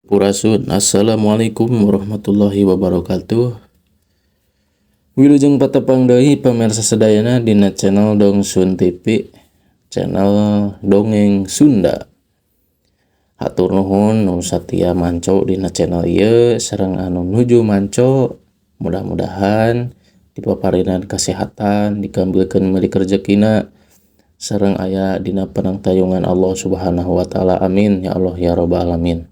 Purasun. Assalamualaikum warahmatullahi wabarakatuh. Wilujeng patepang deui pamirsa sadayana dina channel Dongsun TV, channel Dongeng Sunda. Hatur nuhun nu satia manco dina channel ieu sareng anu nuju manco, mudah-mudahan dipaparinan kasehatan, dikambilkeun meuli rezekina sareng aya dina panangtayungan Allah Subhanahu wa taala. Amin ya Allah ya rabbal alamin.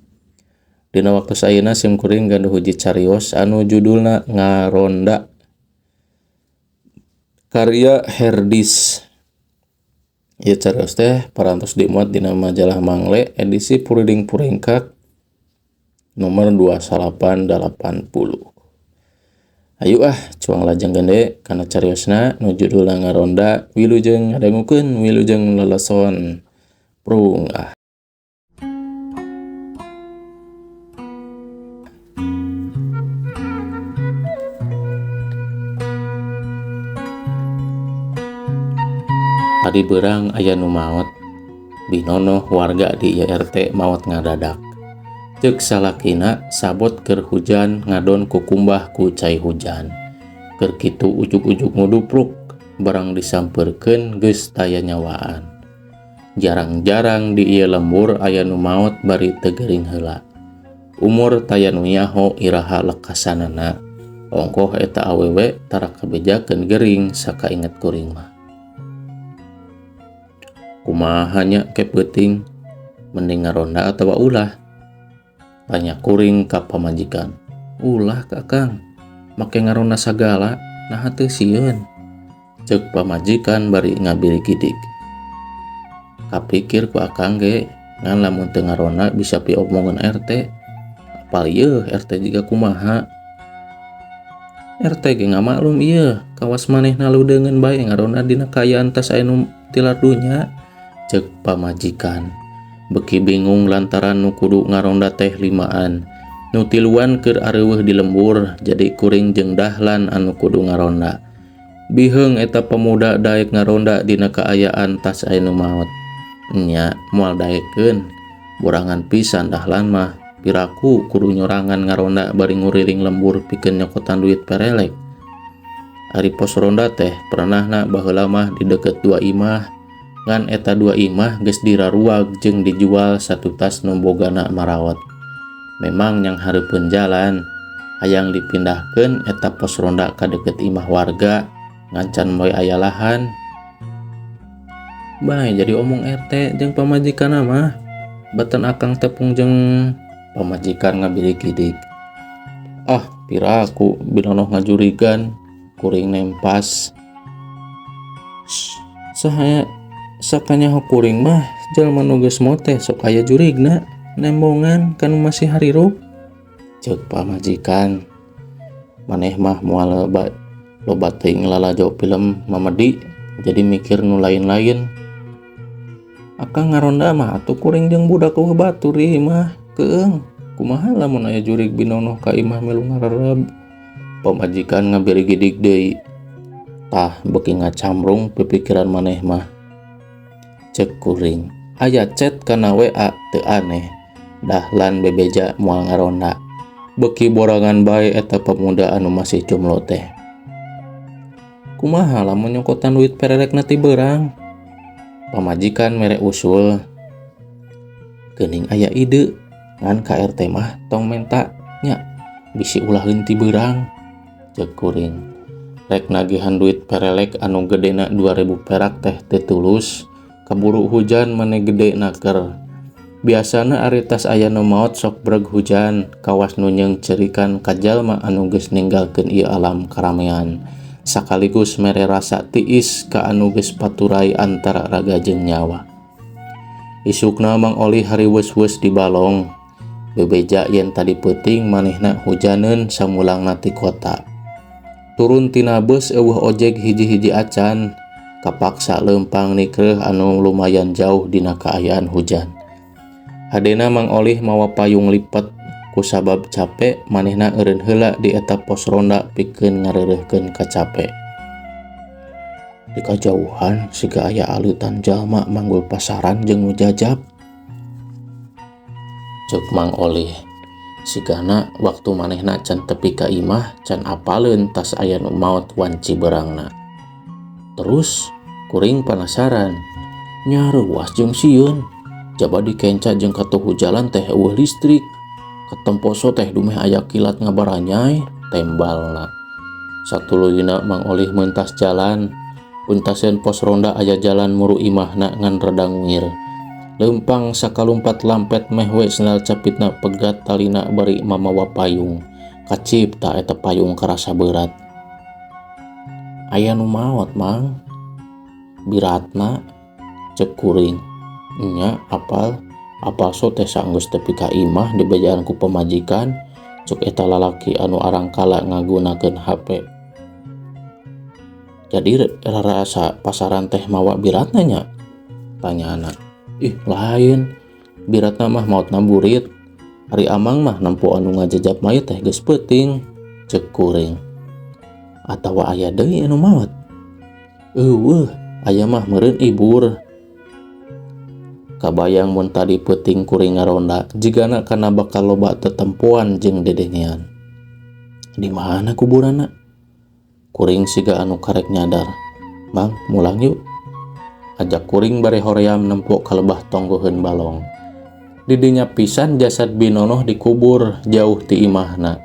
Dina waktu sayeuna sim kuring ganduh hiji carios anu judulna Ngaronda, karya Herdis. Ieu carios teh parantos dimuat dina majalah Mangle edisi Puriding Puringkak nomor 2880. Ayu cuang lajeng gede kana cariosna nu judulna Ngaronda. Wilujeng ngadangukeun, wilujeng leleson prung. Tadi beurang aya nu maot, binonoh warga di RT maot ngadadak. Ceuk salakina sabot keur hujan ngadon kukumbah ku cai hujan. Keur kitu ujug-ujug ngudupruk, barang disampeurkeun geus taya nyawaan. Jarang-jarang di ieu lembur aya nu maot bari teu geuring heula. Umur taya nu nyaho iraha lekasanana. Ongkoh eta awewe tara kabejakeun geuring sakainget kuring mah. Kumaha nya ke peuting, mending ngaronda atawa ulah? Tanya kuring ka pamajikan. Ulah kakang, make ngaronda sagala, naha teu sieun? Ceuk pamajikan bari ngabiri gidik. Kapikir ku akang ge, ngan lamun teu ngaronda bisa piomongan RT. Apal ieu RT jiga kumaha? RT ge ngamaklum ieu, kawas manehna ludeungeun bae ngaronda dina kaayaan tas aya nu tilar dunya. Ceuk pamajikan. Beki bingung lantaran nu kudu ngaronda teh limaan. Nu tiluan keur areuweuh di lembur, jadi kuring jeung dahlan anu kudu ngaronda. Biheung eta pemuda daek ngaronda dina kaayaan tas aya nu maot. Nya moal daekeun, borangan pisan dahlan mah piraku kudu nyorangan ngaronda bari nguriling lembur pikeun nyokotan duit perelek. Ari pos ronda teh pernahna baheula mah di deket dua imah. Ngan eta dua imah geus diraruag jeung dijual satu tas nu bogana marawat. Memang nyang hareupeun jalan, hayang dipindahkeun eta pos ronda ka deket imah warga, ngancan moy aya lahan. Bae jadi omong RT jeung pamajikanna mah, batan akang tepung jeung pamajikan ngabiri gidik. Piraku binonoh ngajurigan, kuring nempas. Sakanyaho kuring mah jalma nu geus moot teh sok aya jurigna, nembongan kanu masih harirup. Ceuk pamajikan. Maneh mah moal loba teuing lalajo film Mamedi, jadi mikir nu lain-lain. Akang ngaronda mah atuh kuring jeung budak eueuh batur ieu mah keung. Kumaha lamun aya jurig binonoh ka imah milu ngarereb? Pamajikan ngabiri gidik deui. Tah beuki ngacamrung pipikiran maneh mah. Ceuk kuring, aya chat kana WA teu aneh, dahlan bebeja moal ngaronda. Beuki borangan bae eta pemuda anu masih jomblo teh. Kumaha lamun nyokotan duit perelekna ti beurang? Pamajikan mere usul. Geuning aya ide, ngan ka RT mah tong menta nya bisi ulahkeun ti beurang. Ceuk kuring, rek nagihan duit perelek anu gedena 2000 perak teh teu tulus. Kaburu hujan mane gede naker. Biasana ari tas aya nu maot sok breg hujan, kawas nu nyeung cerikan ka jalma anu geus ninggalkeun ieu alam karamean. Sakaligus mere rasa tiis ka anu geus paturai antara raga jeung nyawa. Isukna Mang Oli hariweus-weus di balong. Bebeja yen tadi peuting manehna hujaneun samulangna ti kota. Turun tina beus eueuh ojek hiji-hiji acan. Kapaksa leumpang nikreuh anu lumayan jauh dina kaayaan hujan. Hadena Mang Olih mawa payung lipat, kusabab capek manehna eureun heula di eta pos ronda pikeun ngareureuhkeun kacape. Di kajauhan siga aya aleutan jalma manggul pasaran jeung nu jajab. Ceuk Mang Olih. Sigana waktu manehna can tepi ka imah can apaleun tas aya nu maot wanci beurangna. Terus kuring penasaran, nya reuas jeung sieun. Jaba dikenca jeung katuhu jalan teh eueuh listrik. Katemposo teh dumeh aya kilat ngabaranyai tembalna. Satuluyna Mang Olih meuntas jalan. Puntaseun pos ronda aya jalan muru imahna ngan rada nguir. Leumpang sakalumpat lampet meh we sendal capitna pegat talina bari mamawa payung. Kacipta eta payung karasa berat. Aya nu maot, Mang. Biratna, cek kuring. Nya apal so teh saenggeus tepi ka imah dibejaan ku pamajikan, cuk eta lalaki anu arangkala ngagunakeun HP. Jadi rasa pasaran teh mawa biratna nya? Tanya anak. Ih lain, biratna mah maotna burit. Ari amang mah nempo anu ngajajab mayit teh geus peuting, cek kuring. Atawa aya deui anu maot? Eueuh, aya mah meureun ibur. Kabayang mun tadi peuting kuring ngaronda, jigana kana bakal loba tetempoan jeung dedengean. Di mana kuburanna? Kuring siga anu karek nyadar. Mang, mulang yuk. Ajak kuring bare hoream nempo kalebah tonggoheun balong. Di dinya pisan jasad Binonoh dikubur jauh ti imahna.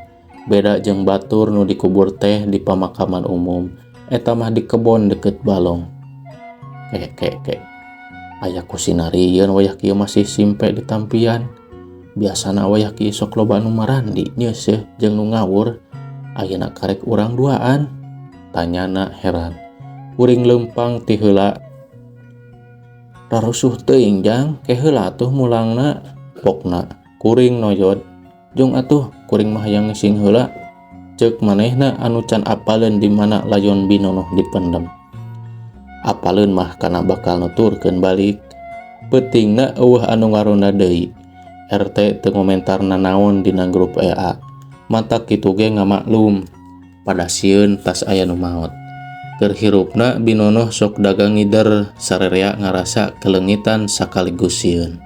Beda jeung batur nu dikubur teh di pemakaman umum. Eta mah di kebon deket balong. Kek. Aya kusinarieun wayah kieu masih simpe di tampian. Biasana wayah kieu sok loba nu marandi nya seuh jeung nu ngawur. Ayeuna karek urang duaan. Tanyana heran. Kuring leumpang ti heula. Rarusuh teuing jang, ke heula atuh mulangna. Pokna kuring noyod. Jung atuh kuring mah hayang ngising heula. Ceuk manehna anu can apaleun di mana layon Binonoh dipendem. Apaleun mah kana bakal nuturkeun balik. Peutingna eueuh anu ngaronda deui. RT teu ngomentarna naon dina grup EA. Mata kitu ge ngamaklum. Pada sieun tas aya nu maot. Keur hirupna Binonoh sok dagang ngider sarerea ngarasa kelengitan sakaligus sieun.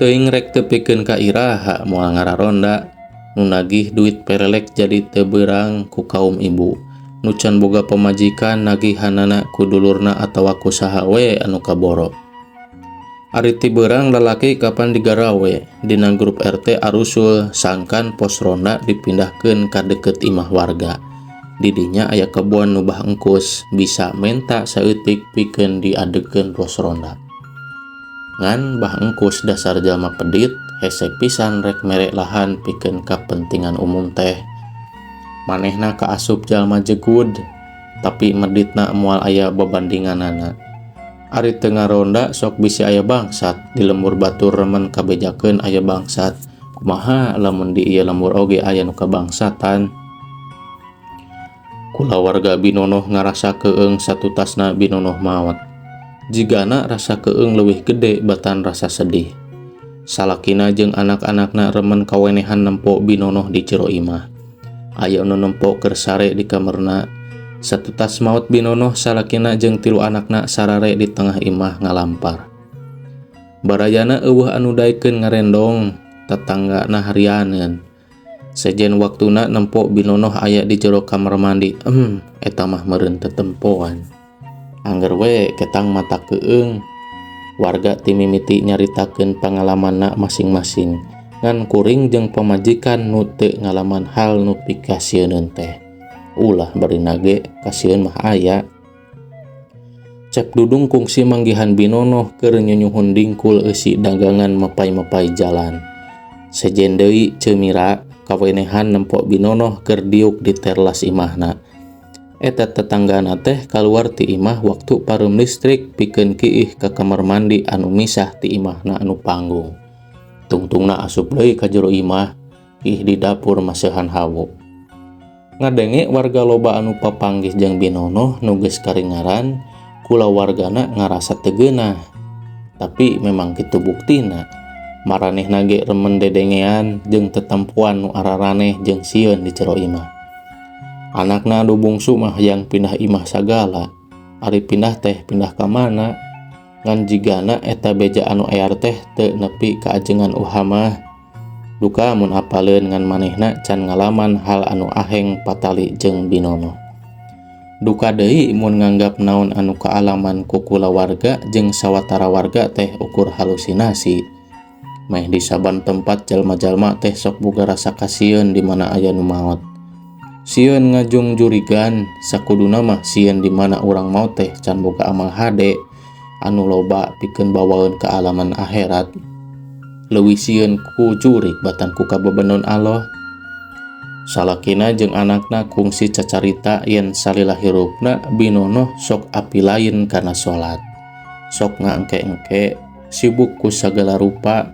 Teuing rek tepikeun ka iraha moal ngararonda. Nu nagih duit perelek jadi teu beurang ku kaum ibu. Nu can boga pamajikan nagihanana ku dulurna atawa ku saha we anu kaboro. Ari ti beurang lalaki kapan digarawe dina grup RT arusul sangkan pos ronda dipindahkeun ka deket imah warga. Di dinya aya kebon nu bah engkus bisa menta saeutik pikeun diadekeun pos ronda. Ngan bah engkus dasar jalma pedit hese pisan rek mere lahan pikeun kapentingan umum teh. Manehna kaasup jalma jegud, tapi meditna moal aya babandinganana. Ari teu ngaronda sok bisi aya bangsat, di lembur batur remen kabejakeun aya bangsat. Kumaha lamun di ieu lembur oge aya nu kabangsatan. Kula warga Binonoh ngarasa keung satutasna Binonoh maot. Jigana rasa keung leuwih gede batan rasa sedih. Salakina jeung anak-anakna remen kawenehan nempo Binonoh di jero imah. Aya nu nempo keur sare di kamarna. Satutas maot Binonoh salakina jeung 3 anakna sarare di tengah imah ngalampar. Barayana eueuh anu daekeun ngarendong, tetanggana harianeun. Sejen waktuna nempo Binonoh aya di jero kamar mandi. Eta mah meureun tetempoan. Angger we ketang mata keung. Warga ti mimiti nyaritakeun pangalamanna masing-masing. Ngan kuring jeung pamajikan nu teu ngalaman hal nu pikasieun teh. Ulah bari nage kasieun mah aya. Cep Dudung kungsi manggihan Binonoh keur nyunyuhun dingkul eusi dagangan mapay-mapay jalan. Sejen deui ceumira kawenehan nempo Binonoh keur diuk di terlas imahna. Eta tetanggana teh kaluar ti imah waktu pareum listrik pikeun kiih ka kamar mandi anu misah ti imahna anu panggung. Tungtungna asup deui ka jero imah, ih di dapur maseuhan hawu. Ngadenge warga loba anu papanggih jeung Binonoh nu geus karingaran, kula wargana ngarasa teu geunah. Tapi memang kitu buktina. Maranehna ge remen dedengean jeung tetempoan nu araraneh jeung sieun di jero imah. Anakna anu bungsu mah yang pindah imah sagala. Ari pindah teh pindah ka mana? Ngan jigana eta beja anu ayar teh teu nepi ka ajengan uhamah. Duka mun apaleun ngan manehna can ngalaman hal anu aheng patali jeung binono. Duka deui mun nganggap naon anu kaalaman ku kulawarga jeung sawatara warga teh ukur halusinasi. Meh di saban tempat jalma-jalma teh sok boga rasa kasieun di mana aya nu maot. Sieun ngajung jurigan sakuduna mah sieun di mana urang maot teh can boga amal hade anu loba pikeun bawaeun ka alaman akhirat. Leuwih sieun ku jurig batan ku kabebenon Allah. Salakina jeung anakna kungsi cacarita yen salila hirupna binono sok api lain kana salat. Sok ngaengke-engke sibuk ku sagala rupa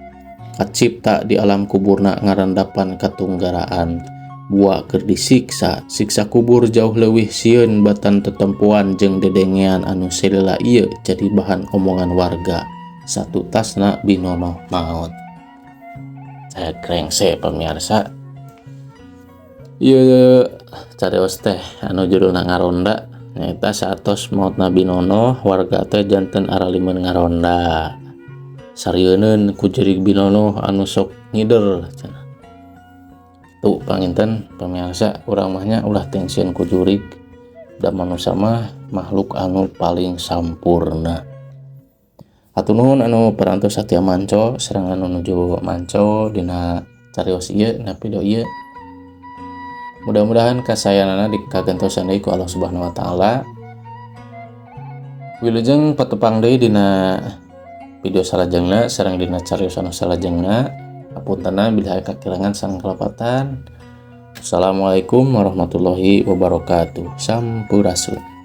kacipta di alam kuburna ngarandapan katunggaraan. Bua keur disiksa, siksa kubur jauh leuwih sieun batan tetempuan jeung dedengean anu salila ieu jadi bahan omongan warga. Satu tasna binono maot. Saya krengse pemirsa. Ieu carios teh anu judulna ngaronda nyaeta saatos maotna binono warga teh janten aralimeun ngaronda. Sarieun ku jurig binono anu sok ngider cenah. Tuh panginten pemirsa urang mahnya ulah tengseun ku jurig da manusia mah makhluk anu paling sampurna. Hatur nuhun anu parantos satia manco sareng anu nuju manco dina carios ieu na video ieu. Mudah-mudahan kasayanana dikagentosan deui ku Allah Subhanahu wa taala. Wilujeng patepang deui dina video salajengna sareng dina carios anu salajengna. Hapuntenna bila aya kakirangan sareng kalapatan. Assalamualaikum warahmatullahi wabarakatuh. Sampurasun.